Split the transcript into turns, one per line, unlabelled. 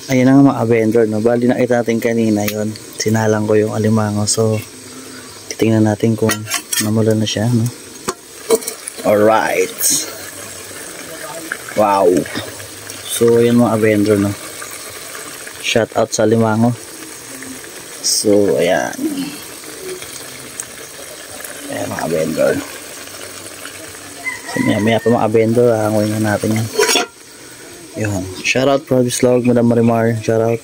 Ayan na nga mga vendor, no? Bali nakita natin kanina yon, sinalang ko yung alimango. So titingnan natin kung namula na siya, no? Alright, wow. So ayan mga vendor, no? Shout out sa alimango. So ayan, ayan mga vendor. So maya pa mga vendor, hangoy na natin yan. Yun. Shoutout Produce Log, Madam Marimar. Shoutout.